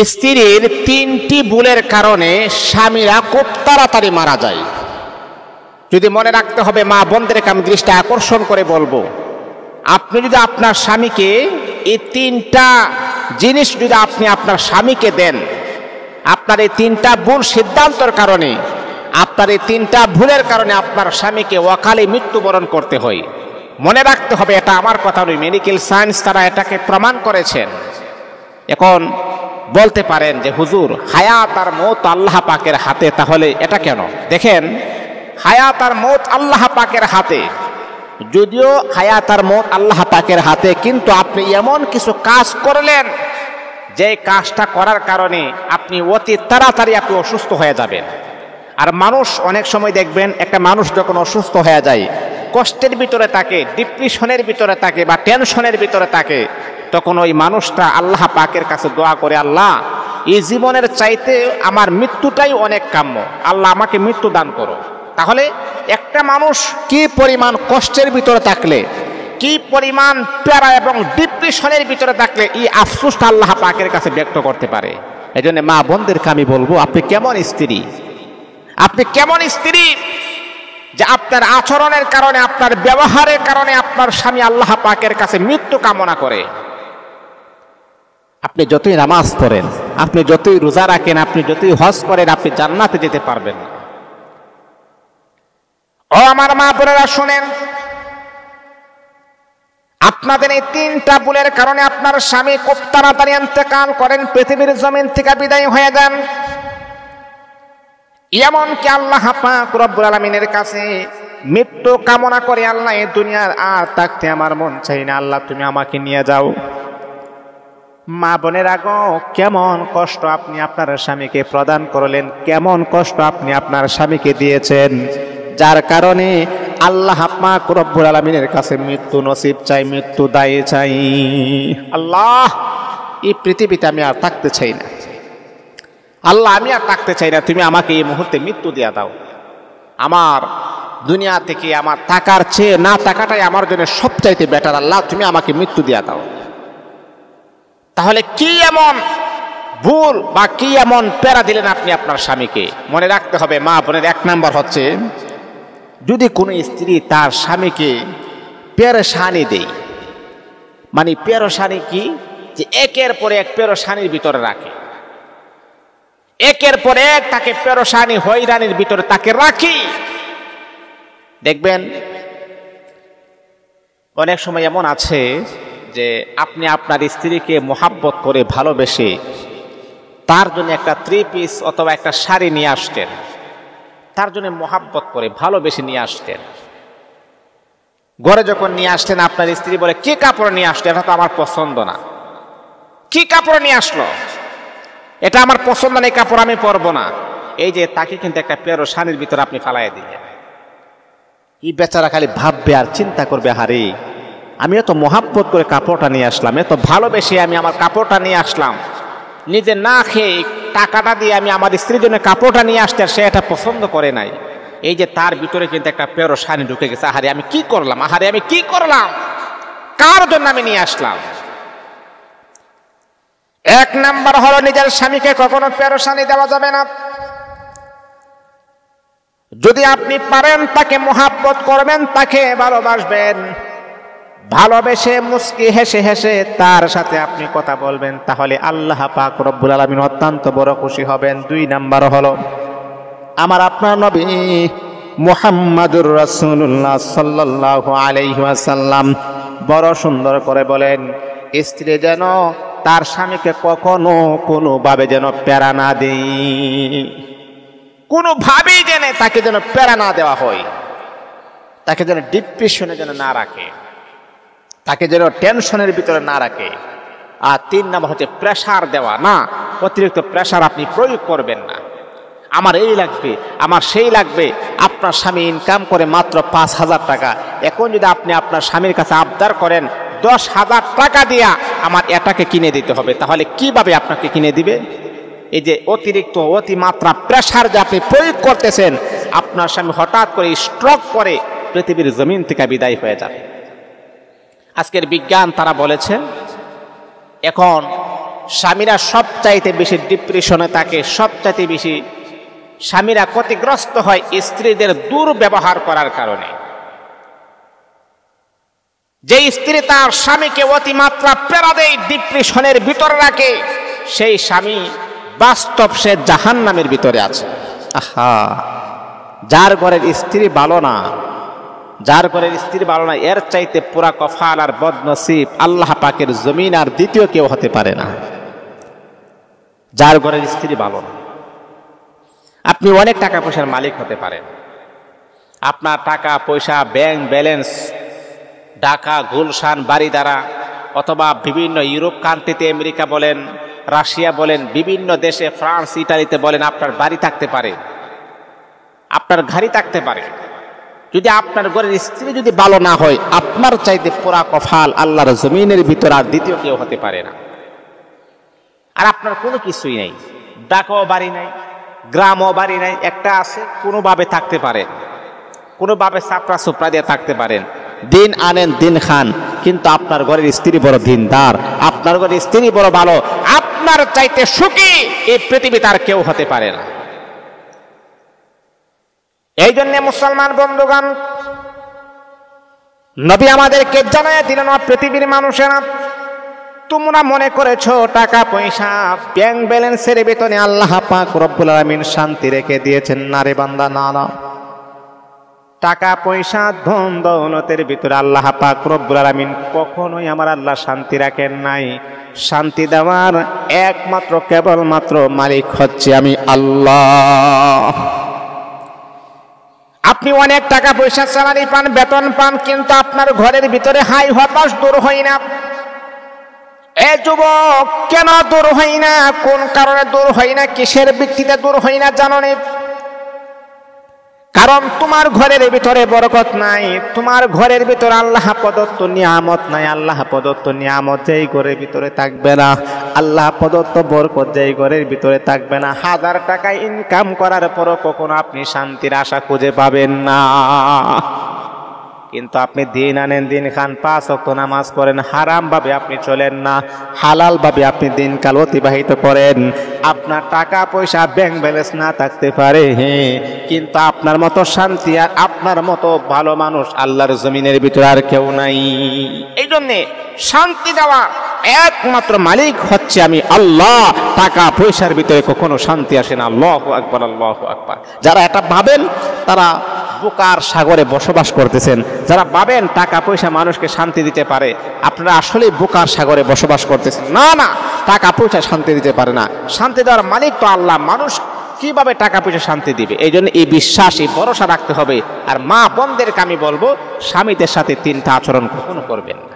স্ত্রীর তিনটি ভুলের কারণে স্বামীরা খুব তাড়াতাড়ি মারা যায়। যদি মনে রাখতে হবে, মা বোনদেরকে আমি দৃষ্টি আকর্ষণ করে বলবো, আপনি যদি আপনার স্বামীকে এই তিনটা জিনিস যদি আপনি আপনার স্বামীকে দেন, আপনার এই তিনটা ভুল সিদ্ধান্তের কারণে, আপনার এই তিনটা ভুলের কারণে আপনার স্বামীকে অকালে মৃত্যুবরণ করতে হয়। মনে রাখতে হবে, এটা আমার কথা নয়, মেডিকেল সায়েন্স তারা এটাকে প্রমাণ করেছেন। এখন বলতে পারেন যে হুজুর, হায়াত আর মৌত আল্লাহ পাকের হাতে, তাহলে এটা কেন? দেখেন, হায়াত আর মৌত আল্লাহ পাকের হাতে, যদিও হায়াত আর মৌত আল্লাহ পাকের হাতে, কিন্তু আপনি এমন কিছু কাজ করলেন যে কাজটা করার কারণে আপনি অতি তাড়াতাড়ি আপনি অসুস্থ হয়ে যাবেন। আর মানুষ অনেক সময় দেখবেন, একটা মানুষ যখন অসুস্থ হয়ে যায়, কষ্টের ভিতরে থাকে, ডিপ্রেশনের ভিতরে থাকে বা টেনশনের ভিতরে থাকে, তখন ওই মানুষটা আল্লাহ পাকের কাছে দোয়া করে, আল্লাহ এই জীবনের চাইতে আমার মৃত্যুটাই অনেক কাম্য, আল্লাহ আমাকে মৃত্যু দান করো। তাহলে একটা মানুষ কি পরিমাণ কষ্টের ভিতরে থাকলে, কি পরিমাণ প্যারা এবং ডিপ্রেশনের ভিতরে থাকলে এই আফসোসটা আল্লাহ পাকের কাছে ব্যক্ত করতে পারে। এই জন্য মা বোনদেরকে আমি বলবো, আপনি কেমন স্ত্রী, আপনি কেমন স্ত্রী যে আপনার আচরণের কারণে, আপনার ব্যবহারের কারণে আপনার স্বামী আল্লাহ পাকের কাছে মৃত্যু কামনা করে। আপনি যতই নামাজ পড়েন, আপনি যতই রোজা রাখেন, আপনি যতই হজ করেন, আপনি জান্নাতে যেতে পারবেন না। ও আমার মা বোনেরা শুনেন, আপনাদের এই তিনটা ভুলের কারণে আপনার স্বামী খুব তাড়াতাড়ি ইন্তেকাল করেন, পৃথিবীর জমিন থেকে বিদায় হয়ে যান। এমনকি আল্লাহ পাক রব্বুল আলামিনের কাছে মৃত্যু কামনা করে, আল্লাহ এই দুনিয়ার আর থাকতে আমার মন চাই না, আল্লাহ তুমি আমাকে নিয়ে যাও। মা বোনেরা গো, কেমন কষ্ট আপনি আপনার স্বামীকে প্রদান করলেন, কেমন কষ্ট আপনি আপনার স্বামীকে দিয়েছেন, যার কারণে আল্লাহ পাক রব্বুল আলামিনের কাছে মৃত্যু নসিব চাই, মৃত্যু দায়ে চাই। আল্লাহ, এই পৃথিবীতে আমি আর থাকতে চাই না, আল্লাহ আমি আর থাকতে চাই না, তুমি আমাকে এই মুহূর্তে মৃত্যু দিয়া দাও। আমার দুনিয়া থেকে আমার থাকার চেয়ে না থাকাটাই আমার জন্য সবচাইতে বেটার, আল্লাহ তুমি আমাকে মৃত্যু দিয়া দাও। তাহলে কি এমন ভুল বা কি এমন প্যারা দিলেন আপনি আপনার স্বামীকে? মনে রাখতে হবে মা বোনের, এক নাম্বার হচ্ছে, যদি কোনো স্ত্রী তার স্বামীকে পেরেশানি দেয়, মানে পেরেশানি কি, যে একের পর এক পেরেশানির ভিতরে রাখে, একের পর এক তাকে পেরেশানি হয়রানির ভিতরে তাকে রাখি। দেখবেন অনেক সময় এমন আছে যে আপনি আপনার স্ত্রীকে মোহাব্বত করে ভালোবেসে তার জন্য একটা 3 পিস অথবা একটা শাড়ি নিয়ে আসতেন, তার জন্য মোহাব্বত করে ভালোবেসে নিয়ে আসতেন। ঘরে যখন নিয়ে আসতেন, আপনার স্ত্রী বলে, কি কাপড় নিয়ে আসলো, এটা তো আমার পছন্দ না। কি কাপড় নিয়ে আসলো, এটা আমার পছন্দ না, এই কাপড় আমি পরবো না। এই যে তাকে কিন্তু একটা পেরেশানির ভিতরে আপনি ফালাই দিলেন। এই বেচারা খালি ভাববে আর চিন্তা করবে, হারে আমি এত মোহাব্বত করে কাপড়টা নিয়ে আসলাম, এত ভালোবেসে আমি আমার কাপড়টা নিয়ে আসলাম, নিজে না খেয়ে টাকাটা দিয়ে আমি আমার স্ত্রীর জন্য কাপড়টা নিয়ে আসতে, আর সে এটা পছন্দ করে নাই। এই যে তার ভিতরে কিন্তু একটা পেরেশানি ঢুকে গেছে, আহারে আমি কি করলাম, আহারে আমি কি করলাম, কার জন্য আমি নিয়ে আসলাম। এক নাম্বার হলো, নিজের স্বামীকে কখনো পেরেশানি দেওয়া যাবে না। যদি আপনি পারেন তাকে মোহাব্বত করবেন, তাকে ভালোবাসবেন, ভালোবেসে মুস্কি হেসে হেসে তার সাথে আপনি কথা বলবেন, তাহলে আল্লাহ পাক রব্বুল আলামিন অত্যন্ত বড় খুশি হবেন। 2 নাম্বার হলো, আমার আপনার নবী মুহাম্মাদুর রাসূলুল্লাহ সাল্লাল্লাহু আলাইহি ওয়াসাল্লাম বড় সুন্দর করে বলেন, স্ত্রী যেন তার স্বামীকে কখনো কোনোভাবে যেন প্যারা না দেয়, কোনোভাবেই যেন তাকে যেন প্যারা না দেওয়া হয়, তাকে যেন ডিপ্রেশনে যেন না রাখে, তাকে যেন টেনশনের ভিতরে না রাখে। আর 3 নাম্বার হচ্ছে প্রেসার দেওয়া, না অতিরিক্ত প্রেসার আপনি প্রয়োগ করবেন না। আমার এই লাগবে, আমার সেই লাগবে। আপনার স্বামী ইনকাম করে মাত্র 5,000 টাকা, এখন যদি আপনি আপনার স্বামীর কাছে আবদার করেন 10,000 টাকা দিয়া আমার এটাকে কিনে দিতে হবে, তাহলে কিভাবে আপনাকে কিনে দিবে? এই যে অতিরিক্ত অতিমাত্রা প্রেসার যে আপনি প্রয়োগ করতেছেন, আপনার স্বামী হঠাৎ করে স্ট্রোক করে পৃথিবীর জমিন থেকে বিদায় হয়ে যাবে। আজকের বিজ্ঞান তারা বলেছেন, এখন স্বামীরা সবচাইতে বেশি ডিপ্রেশনে থাকে, সবচাইতে বেশি স্বামীরা ক্ষতিগ্রস্ত হয় স্ত্রীদের দুর্ব্যবহার করার কারণে। যে স্ত্রী তার স্বামীকে অতিমাত্রা প্রেরণা দেয়, ডিপ্রেশনের ভিতরে রাখে, সেই স্বামী বাস্তব সে জাহান্নামের ভিতরে আছে। আহা, যার ঘরের স্ত্রী ভালো না, যার ঘরের স্ত্রী ভালো না, এর চাইতে পুরা কফাল আর বদনসিব আল্লাহ পাকের জমিন আর দ্বিতীয় কেউ হতে পারে না। যার ঘরের স্ত্রী ভালো না, আপনি অনেক টাকা পয়সার মালিক হতে পারেন, আপনার টাকা পয়সা ব্যাংক ব্যালেন্স ঢাকা গুলশান বাড়ি দ্বারা, অথবা বিভিন্ন ইউরোপ কান্ট্রিতে, আমেরিকা বলেন, রাশিয়া বলেন, বিভিন্ন দেশে, ফ্রান্স ইটালিতে বলেন, আপনার বাড়ি থাকতে পারে, আপনার গাড়ি থাকতে পারে। যদি আপনার ঘরের স্ত্রী যদি ভালো না হয়, আপনার চাইতে পুরা কফাল আল্লাহর জমিনের ভিতর আর দ্বিতীয় কেউ হতে পারে না। আর আপনার কোনো কিছুই নেই, ঢাকাও বাড়ি নাই, গ্রামও বাড়ি নাই, একটা আছে, কোনোভাবে থাকতে পারেন, কোনোভাবে চাপড়া চোপড়া দিয়ে থাকতে পারেন, দিন আনেন দিন খান, কিন্তু আপনার ঘরের স্ত্রী বড় দিনদার, আপনার ঘরের স্ত্রী বড় ভালো, আপনার চাইতে সুখী এই পৃথিবীতে আর কেউ হতে পারে না। এই জন্য মুসলমান বন্ধুগণ, নবী আমাদেরকে জানায় দিলেন, পৃথিবীর মানুষেরা, তোমরা মনে করেছো টাকা পয়সা ব্যাংক ব্যালেন্সের বেতনে আল্লাহ পাক রব্বুল আলামিন শান্তি রেখে দিয়েছেন। না রে বান্দা, না না, টাকা পয়সা ধন দৌলতের ভিতরে আল্লাহ পাক রব্বুল আলামিন কখনোই আমার আল্লাহ শান্তি রাখেন নাই। শান্তি দেওয়ার একমাত্র কেবলমাত্র মালিক হচ্ছে আমি আল্লাহ। আপনি অনেক টাকা পয়সা স্যালারি পান, বেতন পান, কিন্তু আপনার ঘরের ভিতরে হাই হতাশ দূর হয় না। এ যুবক, কেন দূর হয় না? কোন কারণে দূর হয় না? কিসের ভিত্তিতে দূর হয় না জানো নি? কারণ তোমার ঘরের ভিতরে বরকত নাই, তোমার ঘরের ভিতরে আল্লাহ প্রদত্ত নিয়ামত নাই। আল্লাহ প্রদত্ত নিয়ামত যেই ঘরের ভিতরে থাকবে না, আল্লাহ প্রদত্ত বরকত যেই ঘরের ভিতরে থাকবে না, 1000 টাকা ইনকাম করার পরও কখনো আপনি শান্তির আশা খুঁজে পাবেন না। কিন্তু আপনি দিন আনেন দিন খান, 5 ওয়াক্ত নামাজ পড়েন, হারাম ভাবে আপনি চলেন না, হালাল ভাবে আপনি দিনকাল অতিবাহিত করেন। আপনার টাকা পয়সা ব্যাংক ব্যালেন্স না থাকতে পারে, কিন্তু আপনার মতো শান্তি আর আপনার মতো ভালো মানুষ আল্লাহর জমিনের ভিতরে আর কেউ নাই। এই জন্যে শান্তি দেওয়া একমাত্র মালিক হচ্ছে আমি আল্লাহ। টাকা পয়সার ভিতরে কখনো শান্তি আসে না। আল্লাহু আকবার, আল্লাহু আকবার। যারা এটা ভাবেন তারা বোকার সাগরে বসবাস করতেছেন। যারা ভাবেন টাকা পয়সা মানুষকে শান্তি দিতে পারে, আপনারা আসলে বোকার সাগরে বসবাস করতেছেন। না না, টাকা পয়সা শান্তি দিতে পারে না। শান্তি দেওয়ার মালিক তো আল্লাহ। মানুষ কিভাবে টাকা পয়সা শান্তি দিবে? এই জন্য এই বিশ্বাস, এই ভরসা রাখতে হবে। আর মা বোনদেরকে আমি বলবো, স্বামীদের সাথে 3টা আচরণ কখনো করবেন না।